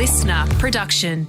listener production.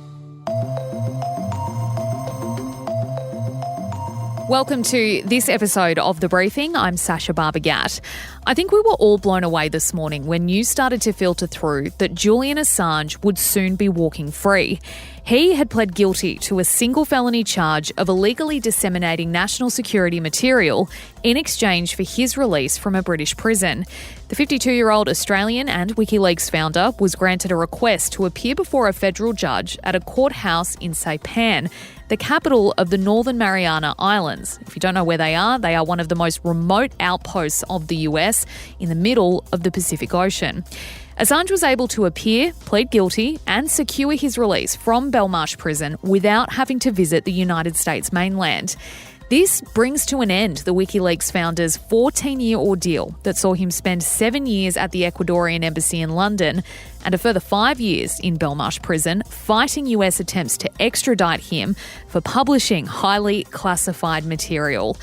Welcome to this episode of The Briefing. I'm Sasha Barbagat. I think we were all blown away this morning when news started to filter through that Julian Assange would soon be walking free. He had pled guilty to a single felony charge of illegally disseminating national security material in exchange for his release from a British prison. The 52-year-old Australian and WikiLeaks founder was granted a request to appear before a federal judge at a courthouse in Saipan, the capital of the Northern Mariana Islands. If you don't know where they are one of the most remote outposts of the US in the middle of the Pacific Ocean. Assange was able to appear, plead guilty, and secure his release from Belmarsh prison without having to visit the United States mainland. This brings to an end the WikiLeaks founder's 14-year ordeal that saw him spend 7 years at the Ecuadorian Embassy in London and a further 5 years in Belmarsh prison, fighting US attempts to extradite him for publishing highly classified material.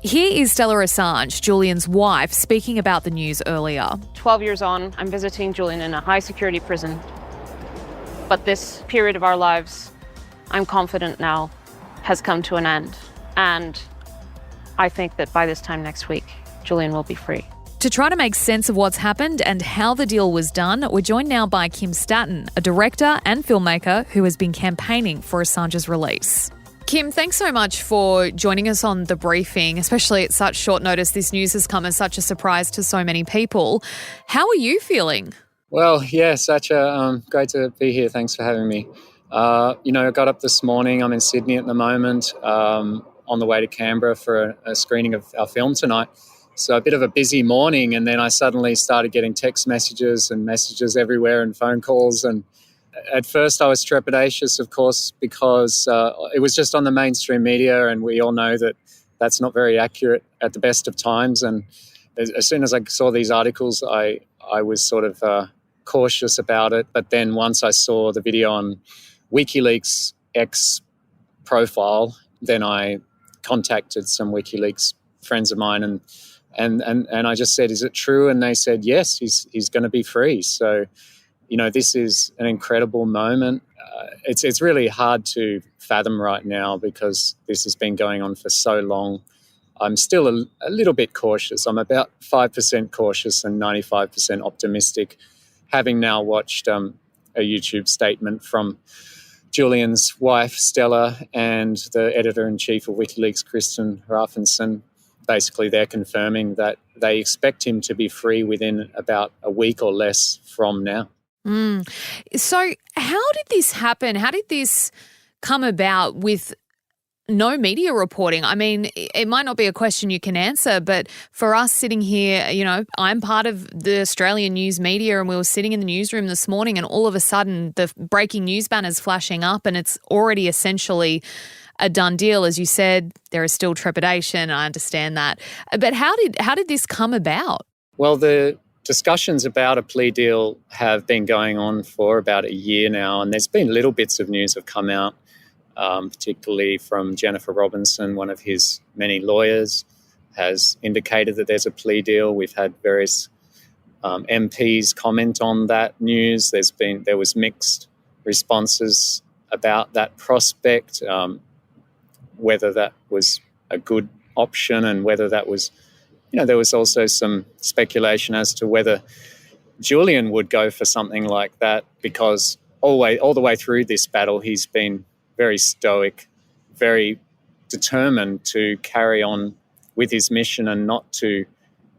Here is Stella Assange, Julian's wife, speaking about the news earlier. 12 years on, I'm visiting Julian in a high-security prison. But this period of our lives, I'm confident now, has come to an end. And I think that by this time next week, Julian will be free. To try to make sense of what's happened and how the deal was done, we're joined now by Kym Staton, a director and filmmaker who has been campaigning for Assange's release. Kym, thanks so much for joining us on The Briefing, especially at such short notice. This news has come as such a surprise to so many people. How are you feeling? Well, yeah, Sacha, great to be here. Thanks for having me. I got up this morning. I'm in Sydney at the moment, on the way to Canberra for a screening of our film tonight. So a bit of a busy morning, and then I suddenly started getting text messages and messages everywhere and phone calls. And at first I was trepidatious, of course, because it was just on the mainstream media, and we all know that that's not very accurate at the best of times. And as soon as I saw these articles, I was sort of cautious about it. But then once I saw the video on WikiLeaks X profile, then I contacted some WikiLeaks friends of mine and I just said, is it true? And they said, yes, he's going to be free. So, this is an incredible moment. It's really hard to fathom right now because this has been going on for so long. I'm still a little bit cautious. I'm about 5% cautious and 95% optimistic, having now watched a YouTube statement from Julian's wife, Stella, and the editor-in-chief of WikiLeaks, Kristen Raffenson. Basically, they're confirming that they expect him to be free within about a week or less from now. So how did this happen? How did this come about with no media reporting? I mean, it might not be a question you can answer, but for us sitting here, I'm part of the Australian news media, and we were sitting in the newsroom this morning and all of a sudden the breaking news banner's flashing up and it's already essentially a done deal. As you said, there is still trepidation. I understand that. But how did this come about? Well, the discussions about a plea deal have been going on for about a year now, and there's been little bits of news have come out, particularly from Jennifer Robinson, one of his many lawyers, has indicated that there's a plea deal. We've had various MPs comment on that news. There was mixed responses about that prospect, whether that was a good option and whether that was, there was also some speculation as to whether Julian would go for something like that, because all the way through this battle, he's been very stoic, very determined to carry on with his mission and not to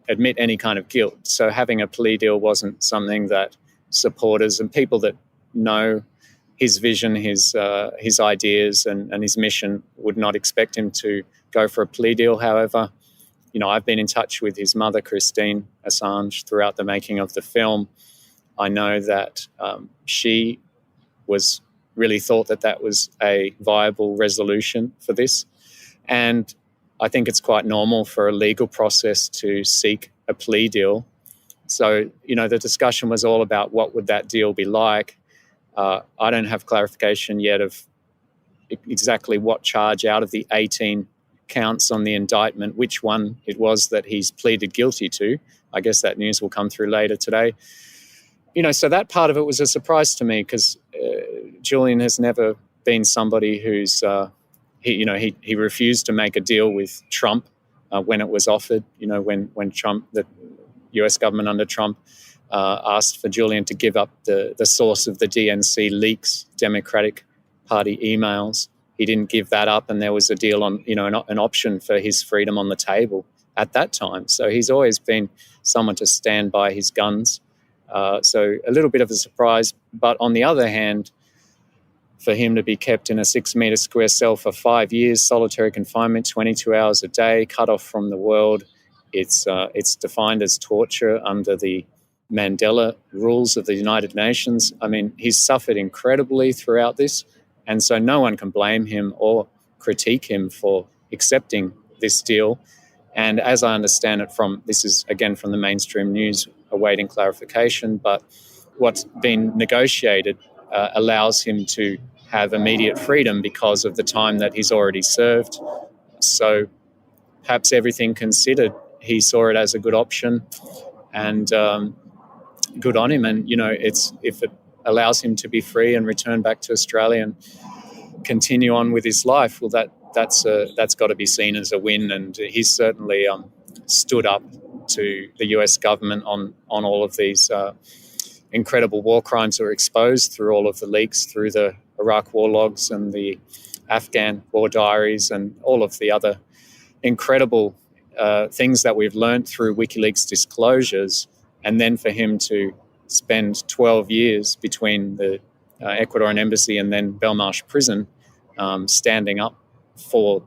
admit any kind of guilt. So having a plea deal wasn't something that supporters and people that know his vision, his ideas and his mission would not expect him to go for a plea deal. However, I've been in touch with his mother, Christine Assange, throughout the making of the film. I know that she really thought that was a viable resolution for this. And I think it's quite normal for a legal process to seek a plea deal. So, the discussion was all about what would that deal be like. I don't have clarification yet of exactly what charge out of the 18 counts on the indictment, which one it was that he's pleaded guilty to. I guess that news will come through later today. So that part of it was a surprise to me because Julian has never been somebody who's, he refused to make a deal with Trump when it was offered, when Trump, the US government under Trump, asked for Julian to give up the source of the DNC leaks, Democratic Party emails. He didn't give that up, and there was a deal on, an option for his freedom on the table at that time. So he's always been someone to stand by his guns. So a little bit of a surprise. But on the other hand, for him to be kept in a 6-metre square cell for 5 years, solitary confinement, 22 hours a day, cut off from the world, it's defined as torture under the Mandela rules of the United Nations. I mean, he's suffered incredibly throughout this, and so no one can blame him or critique him for accepting this deal. And as I understand it this is again from the mainstream news, awaiting clarification, but what's been negotiated allows him to have immediate freedom because of the time that he's already served. So perhaps everything considered, he saw it as a good option, and good on him. And, if it allows him to be free and return back to Australia and continue on with his life, well, that's got to be seen as a win. And he's certainly stood up to the US government on all of these incredible war crimes that were exposed through all of the leaks, through the Iraq war logs and the Afghan war diaries and all of the other incredible things that we've learned through WikiLeaks disclosures. And then for him to spend 12 years between the Ecuadorian Embassy and then Belmarsh Prison, standing up for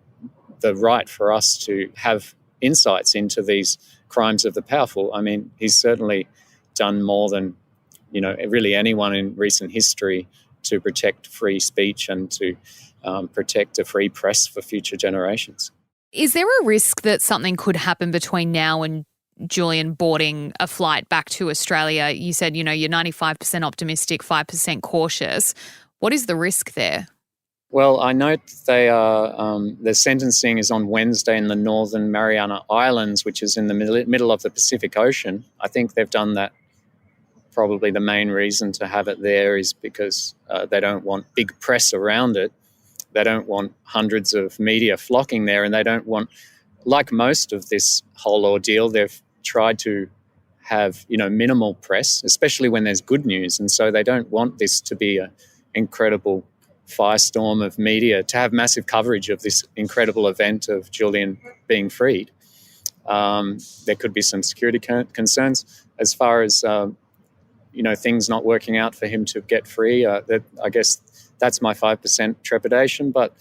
the right for us to have insights into these crimes of the powerful. I mean, he's certainly done more than, really anyone in recent history to protect free speech and to protect a free press for future generations. Is there a risk that something could happen between now and Julian boarding a flight back to Australia? You said, you're 95% optimistic, 5% cautious. What is the risk there? Well, I note they are, the sentencing is on Wednesday in the Northern Mariana Islands, which is in the middle of the Pacific Ocean. I think they've done that. Probably the main reason to have it there is because they don't want big press around it. They don't want hundreds of media flocking there, and they don't want, like most of this whole ordeal, they've tried to have, minimal press, especially when there's good news. And so they don't want this to be an incredible firestorm of media, to have massive coverage of this incredible event of Julian being freed. There could be some security concerns as far as, things not working out for him to get free. I guess that's my 5% trepidation. But,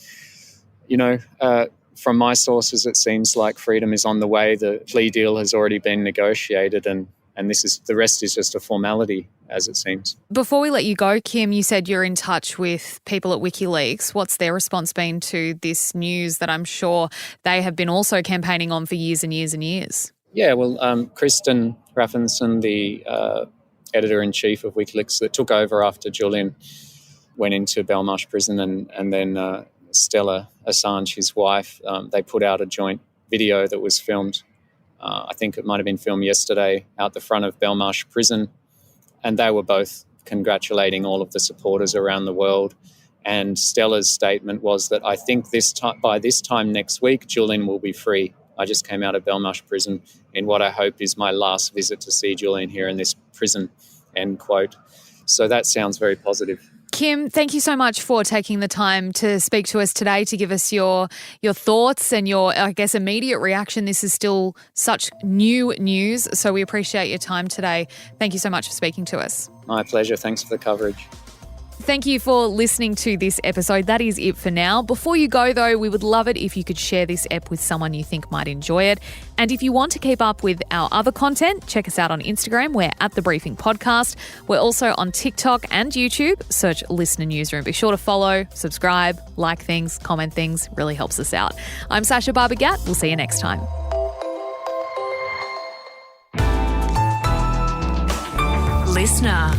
from my sources, it seems like freedom is on the way. The plea deal has already been negotiated, and the rest is just a formality, as it seems. Before we let you go, Kym, you said you're in touch with people at WikiLeaks. What's their response been to this news that I'm sure they have been also campaigning on for years and years and years? Yeah, well, Kristen Raffinson, the editor-in-chief of WikiLeaks that took over after Julian went into Belmarsh Prison, and then Stella Assange, his wife, they put out a joint video that was filmed. I think it might have been filmed yesterday out the front of Belmarsh Prison, and they were both congratulating all of the supporters around the world. And Stella's statement was that I think by this time next week, Julian will be free. I just came out of Belmarsh Prison in what I hope is my last visit to see Julian here in this prison, end quote. So that sounds very positive. Kym, thank you so much for taking the time to speak to us today, to give us your thoughts and your, I guess, immediate reaction. This is still such new news, so we appreciate your time today. Thank you so much for speaking to us. My pleasure. Thanks for the coverage. Thank you for listening to this episode. That is it for now. Before you go, though, we would love it if you could share this ep with someone you think might enjoy it. And if you want to keep up with our other content, check us out on Instagram. We're at The Briefing Podcast. We're also on TikTok and YouTube. Search Listener Newsroom. Be sure to follow, subscribe, like things, comment things. Really helps us out. I'm Sasha Barbagat. We'll see you next time. Listener.